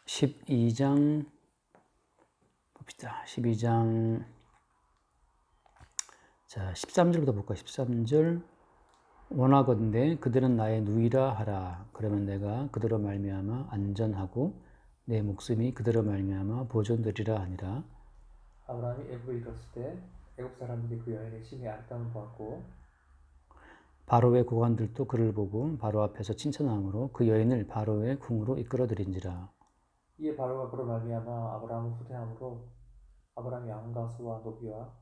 12장 봅시다. 12장 자 13절부터 볼까? 13절 원하건대 그들은 나의 누이라 하라. 그러면 내가 그들로 말미암아 안전하고 내 목숨이 그들로 말미암아 보존되리라 하니라. 아브라함이 애굽에 이르렀을 때 애굽 사람들이 그 여인의 심히 아름다움을 보았고 바로의 고관들도 그를 보고 바로 앞에서 칭찬함으로 그 여인을 바로의 궁으로 이끌어들인지라. 이에 바로가 그로 말미암아 아브라함을 후대함으로 아브라함이 양과 소와 노비와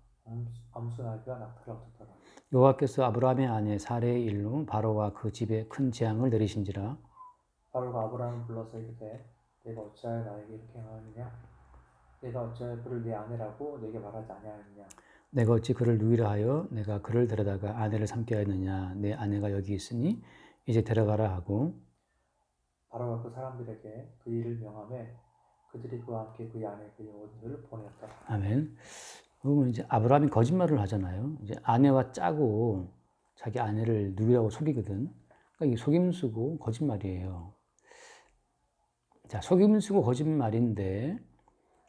암수나비와 낙타를 얻었더라. 여호와께서 아브라함의 아내 사레의 일로 바로와 그 집에 큰 재앙을 내리신지라. 바로가 아브라함을 불러서 이르되 내가 어찌하여 나에게 이렇게 행하느냐? 내가 어찌하여 그를 내 아내라고 내게 말하지 아니하였느냐? 내가 어찌 그를 누이라 하여 내가 그를 데려다가 아내를 삼게 하였느냐? 내 아내가 여기 있으니 이제 데려가라 하고 바로가 그 사람들에게 그 일을 명하매 그들이 그와 함께 그의 아내 그 여인을 보내었더라. 아멘. 그러면 이제 아브라함이 거짓말을 하잖아요. 이제 아내와 짜고 자기 아내를 누이라고 속이거든. 그러니까 이게 속임수고 거짓말이에요. 자, 속임수고 거짓말인데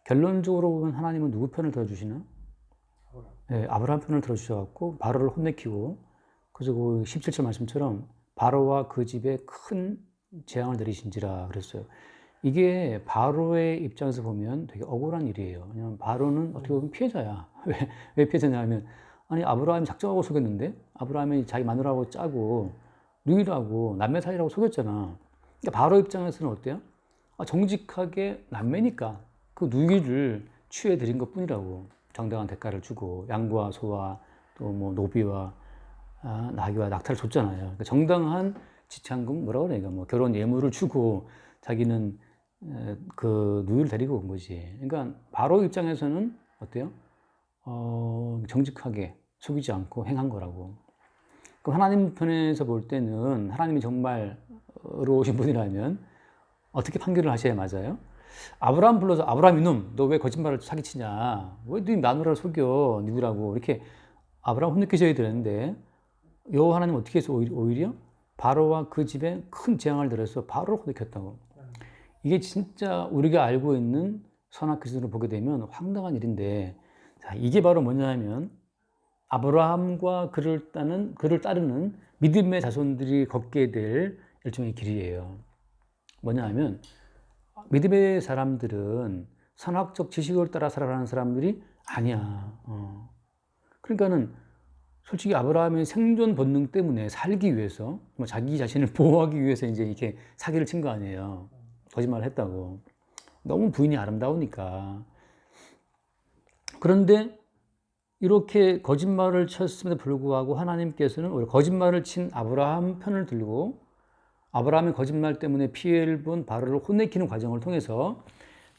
결론적으로 보면 하나님은 누구 편을 들어주시나? 네, 아브라함 편을 들어주셔갖고 바로를 혼내키고 그래서 그 17절 말씀처럼 바로와 그 집에 큰 재앙을 내리신지라 그랬어요. 이게 바로의 입장에서 보면 되게 억울한 일이에요. 왜냐하면 바로는 어떻게 보면 피해자야. 왜 피해자냐 하면 아니 아브라함이 작정하고 속였는데 아브라함이 자기 마누라하고 짜고 누이라고 남매 사이라고 속였잖아. 그러니까 바로 입장에서는 어때요? 정직하게 남매니까 그 누이를 취해드린 것 뿐이라고. 정당한 대가를 주고 양과 소와 또 뭐 노비와 나귀와 낙타를 줬잖아요. 그러니까 정당한 지참금 뭐라고 그러니까 뭐 결혼 예물을 주고 자기는 그 누이를 데리고 온 거지. 그러니까 바로 입장에서는 어때요? 정직하게 속이지 않고 행한 거라고. 그럼 하나님 편에서 볼 때는 하나님이 정말 의로우신 분이라면 어떻게 판결을 하셔야 맞아요? 아브라함 불러서 아브라함 이놈 너 왜 거짓말을 사기치냐? 왜 네 마누라를 속여? 누구라고 이렇게 아브라함 혼내키셔야 되는데 여호와 하나님 어떻게 해서 오히려 바로와 그 집에 큰 재앙을 들여서 바로를 혼내켰다고. 이게 진짜 우리가 알고 있는 선악 기준으로 보게 되면 황당한 일인데 자, 이게 바로 뭐냐면 아브라함과 그를 따르는 믿음의 자손들이 걷게 될 일종의 길이에요. 뭐냐 하면 믿음의 사람들은 선악적 지식을 따라 살아가는 사람들이 아니야. 그러니까는 솔직히 아브라함의 생존 본능 때문에 살기 위해서 뭐 자기 자신을 보호하기 위해서 이제 이렇게 사기를 친 거 아니에요. 거짓말을 했다고. 너무 부인이 아름다우니까. 그런데 이렇게 거짓말을 쳤음에도 불구하고 하나님께서는 거짓말을 친 아브라함 편을 들고 아브라함의 거짓말 때문에 피해를 본 바로를 혼내키는 과정을 통해서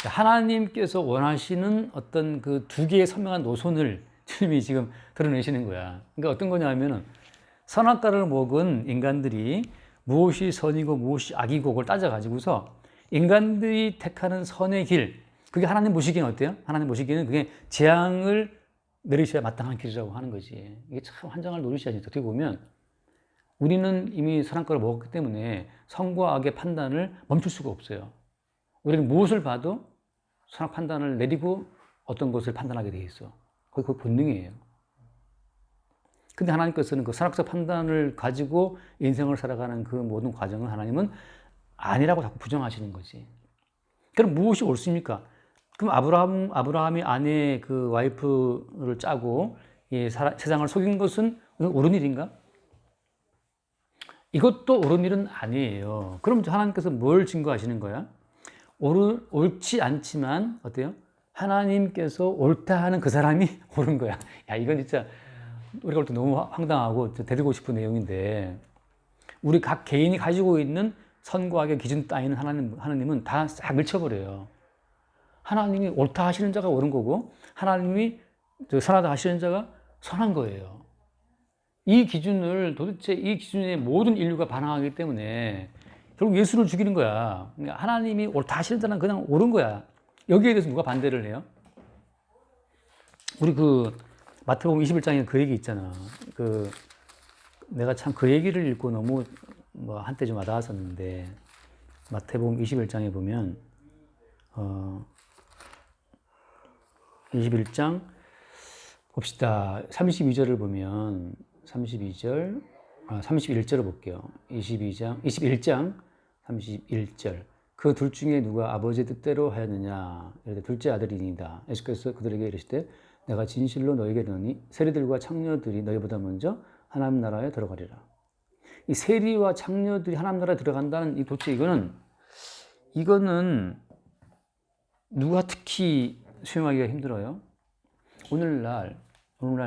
하나님께서 원하시는 어떤 그 두 개의 선명한 노선을 주님이 지금 드러내시는 거야. 그러니까 어떤 거냐 하면은 선악과를 먹은 인간들이 무엇이 선이고 무엇이 악이고 그걸 따져가지고서 인간들이 택하는 선의 길, 그게 하나님 보시기에는 어때요? 하나님 보시기에는 그게 재앙을 내리셔야 마땅한 길이라고 하는 거지. 이게 참 환장을 노리셔야지. 어떻게 보면 우리는 이미 선악과를 먹었기 때문에 선과 악의 판단을 멈출 수가 없어요. 우리는 무엇을 봐도 선악 판단을 내리고 어떤 것을 판단하게 돼 있어. 거의 그 본능이에요. 근데 하나님께서는 그 선악적 판단을 가지고 인생을 살아가는 그 모든 과정을 하나님은 아니라고 자꾸 부정하시는 거지. 그럼 무엇이 옳습니까? 그럼 아브라함이 아내 그 와이프를 짜고 이 세상을 속인 것은 옳은 일인가? 이것도 옳은 일은 아니에요. 그럼 하나님께서 뭘 증거하시는 거야? 옳지 않지만 어때요? 하나님께서 옳다 하는 그 사람이 옳은 거야. 야, 이건 진짜 우리가 볼 때 너무 황당하고 데리고 싶은 내용인데 우리 각 개인이 가지고 있는 선과 악의 기준 따위는 하나님은 다 싹 밀쳐버려요. 하나님이 옳다 하시는 자가 옳은 거고 하나님이 선하다 하시는 자가 선한 거예요. 이 기준에 모든 인류가 반항하기 때문에 결국 예수를 죽이는 거야. 그러니까 하나님이 옳다 하시는 자는 그냥 옳은 거야. 여기에 대해서 누가 반대를 해요? 우리 마태복음 21장에 그 얘기 있잖아. 내가 참 그 얘기를 읽고 너무 한때 좀 와닿았었는데 마태복음 21장에 보면 21장 봅시다. 32절을 보면 31절을 볼게요. 21장 31절. 그 둘 중에 누가 아버지의 뜻대로 하였느냐? 이르되 둘째 아들이니이다. 예수께서 그들에게 이르시되 내가 진실로 너희에게 이르노니 세리들과 창녀들이 너희보다 먼저 하나님 나라에 들어가리라. 이 세리와 창녀들이 하나님 나라에 들어간다는 이 도대체 이거는 누가 특히 수용하기가 힘들어요? 오늘날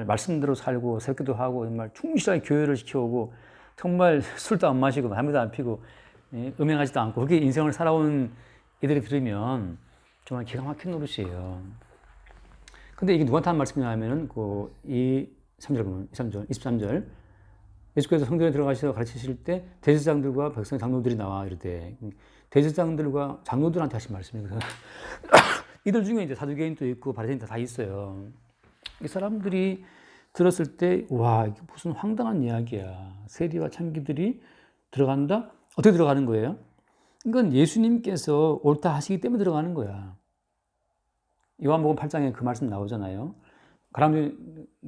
말씀대로 살고 새끼도 하고 정말 충실하게 교회를 지켜오고 정말 술도 안 마시고 담배도 안 피고 음행하지도 않고 그렇게 인생을 살아온 이들이 들으면 정말 기가 막힌 노릇이에요. 근데 이게 누구한테 하는 말씀이냐 하면은 23절 예수께서 성전에 들어가셔서 가르치실 때 대제사장들과 백성 장로들이 나와 이르되 대제사장들과 장로들한테 하신 말씀이에요. 이들 중에 이제 사두개인도 있고 바리새인도 다 있어요. 이 사람들이 들었을 때 와 이게 무슨 황당한 이야기야. 세리와 창기들이 들어간다? 어떻게 들어가는 거예요? 이건 예수님께서 옳다 하시기 때문에 들어가는 거야. 요한복음 8장에 그 말씀 나오잖아요.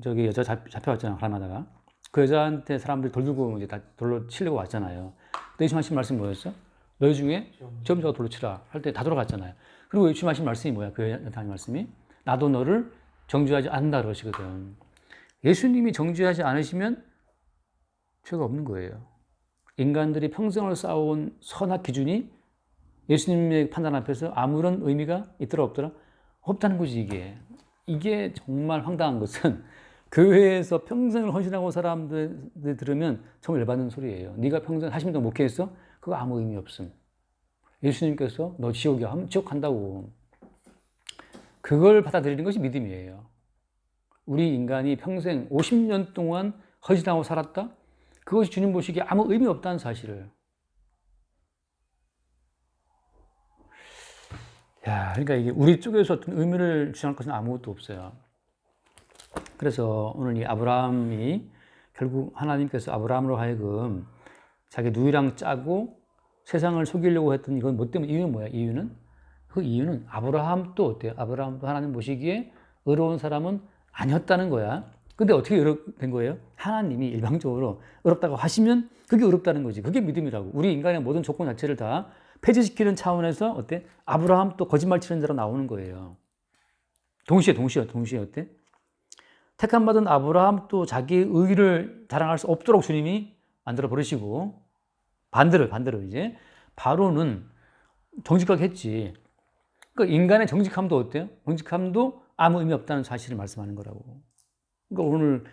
저기 여자 잡혀왔잖아요. 가람하다가 그 여자한테 사람들이 돌 들고 이제 다 돌로 치려고 왔잖아요. 근데 예수님 하신 말씀 뭐였어? 너희 중에 지엄자가 돌로 치라 할 때 다 돌아갔잖아요. 그리고 예수님 하신 말씀이 뭐야? 그 여자의 말씀이 나도 너를 정죄하지 않는다 그러시거든. 예수님이 정죄하지 않으시면 죄가 없는 거예요. 인간들이 평생을 쌓아온 선악 기준이 예수님의 판단 앞에서 아무런 의미가 있더라 없더라? 없다는 거지 이게. 이게 정말 황당한 것은 교회에서 평생을 헌신하고 사람들이 들으면 정말 열받는 소리예요. 네가 평생 40년 동안 목회했어? 그거 아무 의미 없음. 예수님께서 너 지옥이야 하면 지옥 간다고. 그걸 받아들이는 것이 믿음이에요. 우리 인간이 평생 50년 동안 헌신하고 살았다? 그것이 주님 보시기에 아무 의미 없다는 사실을. 그러니까 이게 우리 쪽에서 어떤 의미를 주장할 것은 아무것도 없어요. 그래서 오늘 이 아브라함이 결국 하나님께서 아브라함으로 하여금 자기 누이랑 짜고 세상을 속이려고 했던 이건 뭐 때문에 이유는 뭐야? 그 이유는 아브라함도 어때요? 아브라함도 하나님 보시기에 의로운 사람은 아니었다는 거야. 근데 어떻게 의롭된 거예요? 하나님이 일방적으로 의롭다고 하시면 그게 의롭다는 거지. 그게 믿음이라고. 우리 인간의 모든 조건 자체를 다 폐지시키는 차원에서 어때? 아브라함 또 거짓말 치는 자로 나오는 거예요. 동시에 어때? 택함받은 아브라함 또 자기의 의를 자랑할 수 없도록 주님이 만들어 버리시고 반대로 이제 바로는 정직하게 했지. 그러니까 인간의 정직함도 어때요? 정직함도 아무 의미 없다는 사실을 말씀하는 거라고. 그러니까 오늘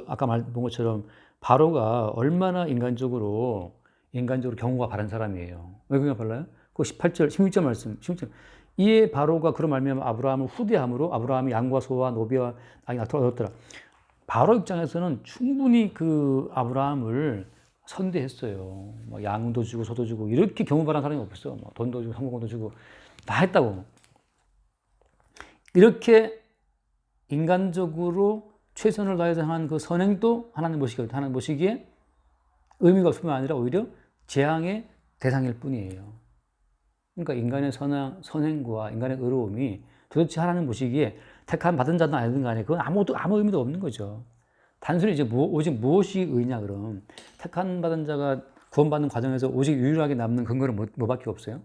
아까 본 것처럼 바로가 얼마나 인간적으로 경우가 바른 사람이에요. 왜 경우가 발라요? 그 16절 말씀, 16절. 이에 바로가 그런 말미암아 아브라함을 후대함으로 아브라함이 양과 소와 노비와 낙이 얻었더라. 바로 입장에서는 충분히 그 아브라함을 선대했어요. 양도 주고 소도 주고 이렇게 경우 바른 사람이 없어. 돈도 주고 상공도 주고 다 했다고. 이렇게 인간적으로 최선을 다해서 하는 그 선행도 하나님 보시기에 의미가 없을 뿐만 아니라 오히려 재앙의 대상일 뿐이에요. 그러니까 인간의 선행과 인간의 의로움이 도대체 하나님 보시기에 택함 받은 자든 아니든 간에 그건 아무 의미도 없는 거죠. 단순히 이제 오직 무엇이 의냐 그럼 택함 받은 자가 구원받는 과정에서 오직 유일하게 남는 근거는 뭐밖에 없어요?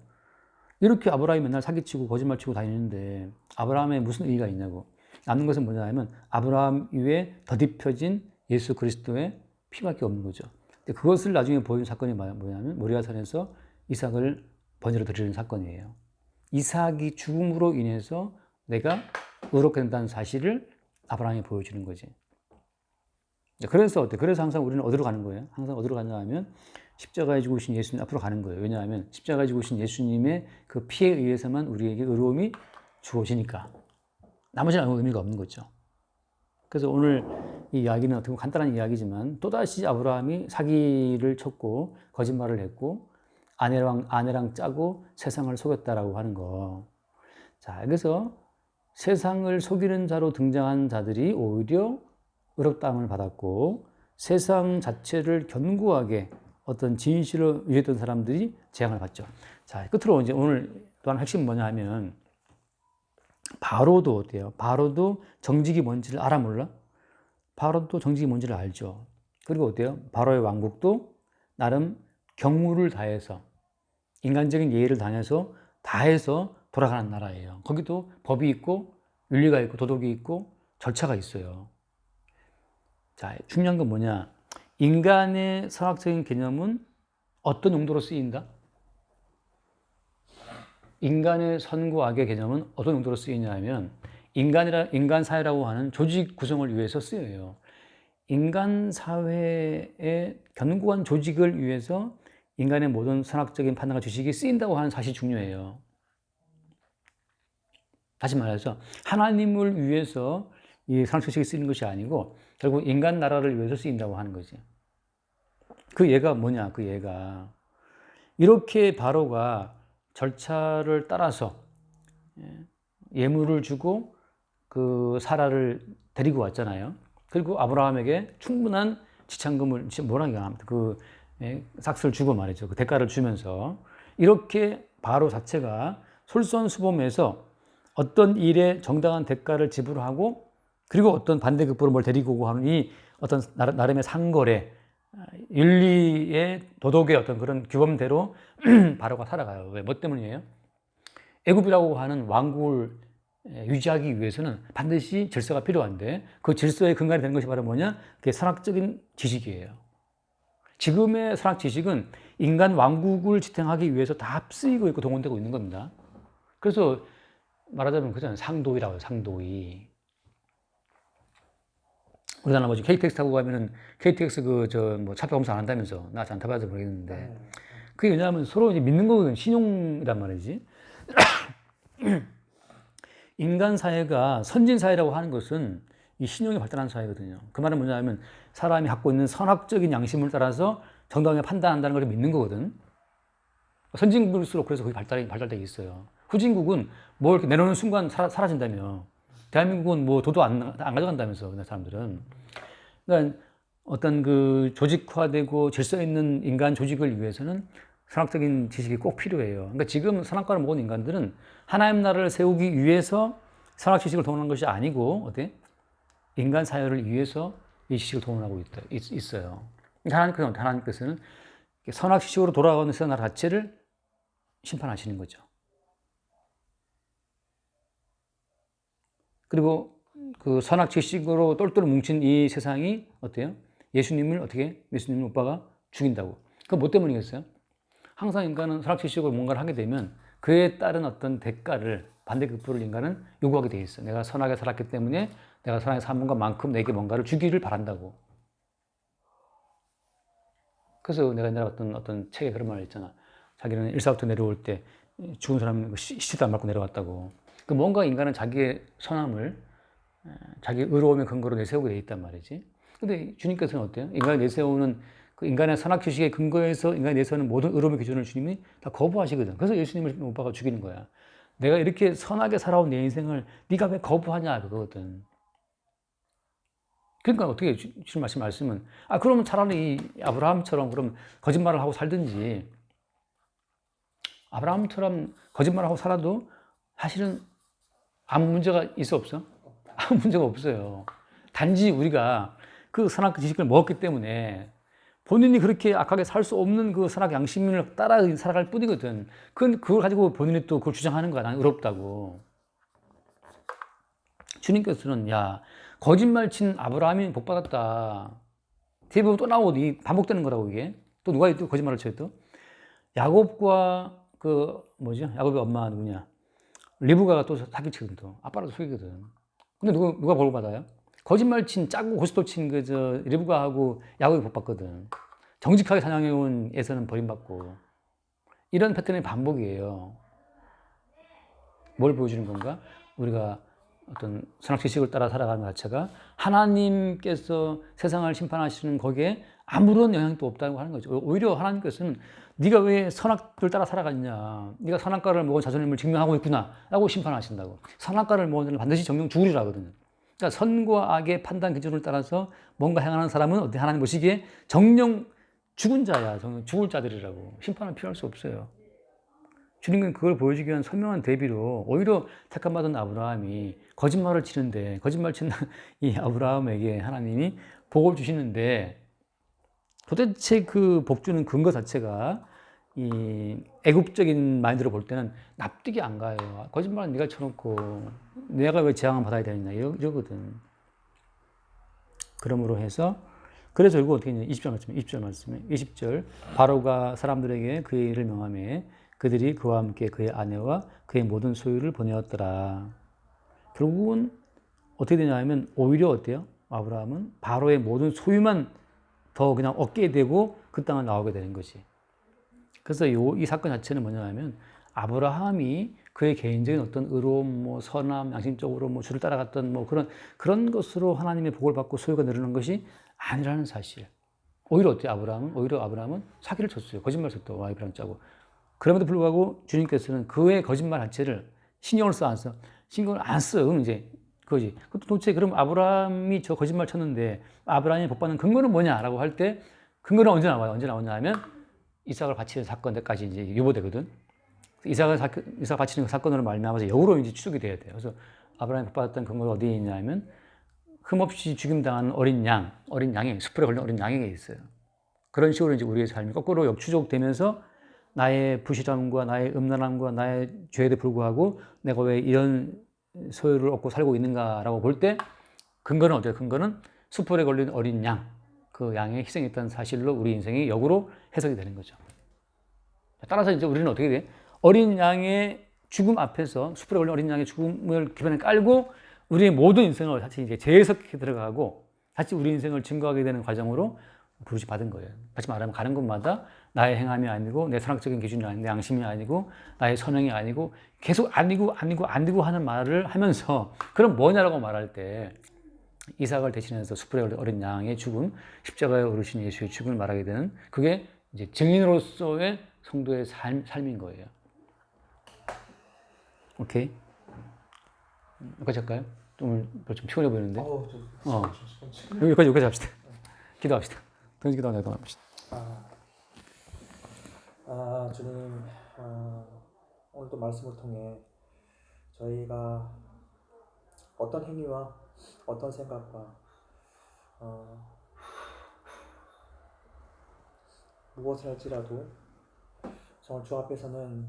이렇게 아브라함이 맨날 사기치고 거짓말치고 다니는데 아브라함에 무슨 의의가 있냐고. 남는 것은 뭐냐 하면 아브라함 위에 덧입혀진 예수 그리스도의 피밖에 없는 거죠. 근데 그것을 나중에 보여준 사건이 뭐냐면 모리아산에서 이삭을 번제로 드리는 사건이에요. 이삭이 죽음으로 인해서 내가 의롭게 된다는 사실을 아브라함이 보여주는 거지. 그래서 항상 우리는 어디로 가는 거예요? 항상 어디로 가냐 하면 십자가에 죽으신 예수님 앞으로 가는 거예요. 왜냐하면 십자가에 죽으신 예수님의 그 피에 의해서만 우리에게 의로움이 주어지니까. 나머지는 아무 의미가 없는 거죠. 그래서 오늘 이 이야기는 어떻게 보면 간단한 이야기지만 또다시 아브라함이 사기를 쳤고 거짓말을 했고 아내랑 짜고 세상을 속였다라고 하는 거. 자, 그래서 세상을 속이는 자로 등장한 자들이 오히려 의롭다함을 받았고 세상 자체를 견고하게 어떤 진실을 위했던 사람들이 재앙을 받죠. 자, 끝으로 이제 오늘 또한 핵심은 뭐냐 하면 바로도 어때요? 바로도 정직이 뭔지를 알아 몰라? 바로도 정직이 뭔지를 알죠. 그리고 어때요? 바로의 왕국도 나름 경무를 다해서 인간적인 예의를 다해서 돌아가는 나라예요. 거기도 법이 있고 윤리가 있고 도덕이 있고 절차가 있어요. 자, 중요한 건 뭐냐? 인간의 선악적인 개념은 어떤 용도로 쓰인다? 인간의 선과 악의 개념은 어떤 용도로 쓰이냐 하면 인간 사회라고 하는 조직 구성을 위해서 쓰여요. 인간 사회의 견고한 조직을 위해서 인간의 모든 선악적인 판단과 지식이 쓰인다고 하는 사실이 중요해요. 다시 말해서 하나님을 위해서 이 선악 지식이 쓰이는 것이 아니고 결국 인간 나라를 위해서 쓰인다고 하는 거지. 그 예가 뭐냐? 그 예가 이렇게 바로가 절차를 따라서 예물을 주고 그 사라를 데리고 왔잖아요. 그리고 아브라함에게 충분한 지참금을 그 삭스를 주고 말이죠. 그 대가를 주면서 이렇게 바로 자체가 솔선수범해서 어떤 일에 정당한 대가를 지불하고 그리고 어떤 반대급부로 뭘 데리고 오고 하는 이 어떤 나름의 상거래 윤리의 도덕의 어떤 그런 규범대로 바로가 살아가요. 왜? 뭐 때문이에요? 애굽이라고 하는 왕국을 유지하기 위해서는 반드시 질서가 필요한데 그 질서의 근간이 되는 것이 바로 뭐냐? 그게 선악적인 지식이에요. 지금의 선악 지식은 인간 왕국을 지탱하기 위해서 다 쓰이고 있고 동원되고 있는 겁니다. 그래서 말하자면 그잖아요. 상도위라고 해요. 상도위. 우리나라 뭐지? KTX 타고 가면은 KTX 차표 검사 안 한다면서 나 안 타봐서 모르겠는데 그게 왜냐하면 서로 이제 믿는 거거든. 신용이란 말이지. 인간 사회가 선진 사회라고 하는 것은 이 신용이 발달한 사회거든요. 그 말은 뭐냐면 사람이 갖고 있는 선악적인 양심을 따라서 정당하게 판단한다는 걸 믿는 거거든. 선진국일수록 그래서 거기 발달되어 있어요. 후진국은 뭘 이렇게 내놓는 순간 사라진다며. 대한민국은 뭐 도도 안 가져간다면서 사람들은. 그러니까 어떤 그 조직화되고 질서 있는 인간 조직을 위해서는 선악적인 지식이 꼭 필요해요. 그러니까 지금 선악과를 먹은 인간들은 하나님 나라를 세우기 위해서 선악 지식을 동원한 것이 아니고 어때? 인간 사회를 위해서 이 지식을 동원하고 있어요. 하나님께서는 선악 지식으로 돌아가는 세상 나라 자체를 심판하시는 거죠. 그리고 그 선악 지식으로 똘똘 뭉친 이 세상이 어때요? 예수님을 오빠가 죽인다고. 그건 뭐 때문이겠어요? 항상 인간은 선악 지식으로 뭔가를 하게 되면 그에 따른 어떤 대가를 반대급부를 인간은 요구하게 돼 있어. 내가 선하게 살았기 때문에 내가 선하게 산 것만큼 내게 뭔가를 주기를 바란다고. 그래서 내가 옛날에 어떤 책에 그런 말을 있잖아. 자기는 일사부터 내려올 때 죽은 사람 시체도 안 밟고 내려왔다고. 그 뭔가 인간은 자기의 선함을 자기 의로움의 근거로 내세우게 돼 있단 말이지. 근데 주님께서는 어때요? 인간이 내세우는 그 인간의 선악 지식의 근거에서 인간이 내세우는 모든 의로움의 기준을 주님이 다 거부하시거든. 그래서 예수님을 오빠가 죽이는 거야. 내가 이렇게 선하게 살아온 내 인생을 네가 왜 거부하냐 그거거든. 그러니까 어떻게 주님 말씀은 그러면 차라리 아브라함처럼 그럼 거짓말을 하고 살든지 아브라함처럼 거짓말을 하고 살아도 사실은 아무 문제가 있어 없어? 아무 문제가 없어요. 단지 우리가 그 선악 지식을 먹었기 때문에 본인이 그렇게 악하게 살 수 없는 그 선악 양심을 따라 살아갈 뿐이거든. 그걸 가지고 본인이 또 그걸 주장하는 거야. 난 의롭다고. 주님께서는 거짓말 친 아브라함이 복 받았다. 뒤에 보면 또 나오고 반복되는 거라고 이게. 또 누가 또 거짓말을 쳐요 또? 야곱과 야곱의 엄마 누구냐? 리브가가 또 사기치거든 또. 아빠라도 속이거든. 근데 누가 복을 받아요? 거짓말 친 짜고 고스톱 친 리브가하고 야곱이 복 받거든. 정직하게 사냥해온 에서는 버림받고. 이런 패턴의 반복이에요. 뭘 보여주는 건가? 우리가 어떤 선악 지식을 따라 살아가는 것 자체가 하나님께서 세상을 심판하시는 거기에 아무런 영향도 없다고 하는 거죠. 오히려 하나님께서는 네가 왜 선악을 따라 살아갔냐? 네가 선악과를 먹은 자손임을 증명하고 있구나 라고 심판하신다고. 선악과를 먹은 자는 반드시 정령 죽으리라 하거든요. 그러니까 선과 악의 판단 기준을 따라서 뭔가 행하는 사람은 어떻게 하나님 보시기에 정령 죽은 자야. 정령 죽을 자들이라고. 심판을 피할 수 없어요. 주님은 그걸 보여주기 위한 선명한 대비로 오히려 택함받은 아브라함이 거짓말을 치는데 거짓말 치는 이 아브라함에게 하나님이 복을 주시는데 도대체 그 복 주는 근거 자체가 이 애국적인 마인드로 볼 때는 납득이 안 가요. 거짓말은 네가 쳐놓고 내가 왜 재앙을 받아야 되느냐 이러거든. 그러므로 해서 그래서 결국 어떻게 했냐 20절 말씀에 20절 바로가 사람들에게 그의 일을 명하매 그들이 그와 함께 그의 아내와 그의 모든 소유를 보내었더라. 결국은 어떻게 되냐 하면 오히려 어때요? 아브라함은 바로의 모든 소유만 더 그냥 얻게 되고 그 땅을 나오게 되는 거지. 그래서 이 사건 자체는 뭐냐 하면 아브라함이 그의 개인적인 어떤 의로움, 뭐 선함, 양심적으로 뭐 주를 따라갔던 뭐 그런 것으로 하나님의 복을 받고 소유가 늘어난 것이 아니라는 사실. 오히려 어때요? 오히려 아브라함은 사기를 쳤어요. 거짓말 쳤다. 와이프랑 짜고. 그럼에도 불구하고 주님께서는 그의 거짓말 자체를 신경을 써 안 써? 신경을 안 써. 이제 그거지. 도대체 그럼 아브라함이 저 거짓말 쳤는데 아브라함이 복 받는 근거는 뭐냐라고 할 때 근거는 언제 나와요? 언제 나오냐 하면 이삭을 바치는 사건까지 이제 유보되거든. 이삭을 바치는 그 사건으로 말미암아서 역으로 이제 추적이 돼야 돼요. 그래서 아브라함이 복 받았던 근거가 어디에 있냐면 흠없이 죽임당한 어린 양이 숯불에 걸린 어린 양에게 있어요. 그런 식으로 이제 우리의 삶이 거꾸로 역추적되면서 나의 부실함과 나의 음란함과 나의 죄에도 불구하고 내가 왜 이런 소유를 얻고 살고 있는가라고 볼 때 근거는 어때요? 근거는 숯불에 걸린 어린 양, 그 양의 희생했다는 사실로 우리 인생이 역으로 해석이 되는 거죠. 따라서 이제 우리는 어떻게 돼? 어린 양의 죽음 앞에서 숯불에 걸린 어린 양의 죽음을 기반에 깔고 우리의 모든 인생을 다시 이제 재해석해 들어가고 다시 우리 인생을 증거하게 되는 과정으로 부르시 받은 거예요. 다시 말하면 가는 곳마다 나의 행함이 아니고 내 선악적인 기준이 아니고 내 양심이 아니고 나의 선행이 아니고 계속 아니고 하는 말을 하면서 그럼 뭐냐라고 말할 때 이삭을 대신해서 숯불에 어린 양의 죽음, 십자가에 오르신 예수의 죽음을 말하게 되는 그게 이제 증인으로서의 성도의 삶인 거예요. 오케이? 여기까지 할까요? 좀 피곤해 보이는데? 여기까지 합시다. 기도합시다. 동지 기도하나 합시다. 주님, 오늘도 말씀을 통해 저희가 어떤 행위와 어떤 생각과 무엇을 할지라도 정말 주 앞에서는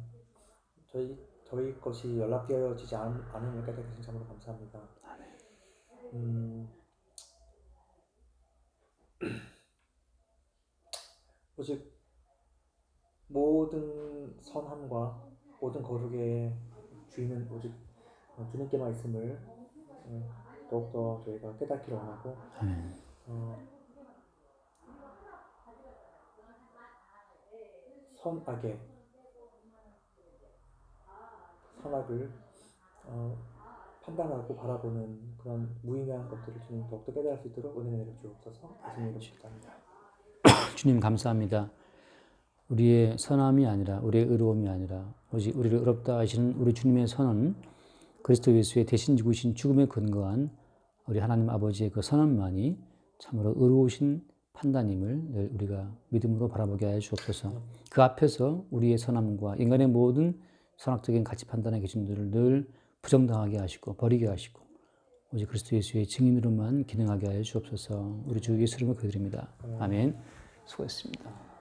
저희 것이 연락되어지지 않은 일까지 되신 참으로 감사합니다. 오직 모든 선함과 모든 거룩의 주인은 오직 주님께만 있음을 더욱더 저희가 깨닫기를 원하고 선악을 판단하고 바라보는 그런 무의미한 것들을 주님 더욱더 깨달을 수 있도록 은혜 내려 주옵소서. 예수님 이름으로 기도합니다. 주님 감사합니다. 우리의 선함이 아니라 우리의 의로움이 아니라 오직 우리를 의롭다 하시는 우리 주님의 선은 그리스도 예수의 대신 죽으신 죽음에 근거한 우리 하나님 아버지의 그 선함만이 참으로 의로우신 판단임을 늘 우리가 믿음으로 바라보게 하여 주옵소서. 그 앞에서 우리의 선함과 인간의 모든 선악적인 가치 판단의 기준들을 늘 부정당하게 하시고 버리게 하시고 오직 그리스도 예수의 증인으로만 기능하게 하여 주옵소서. 우리 주 예수 이름으로 기도드립니다. 아멘. 수고했습니다.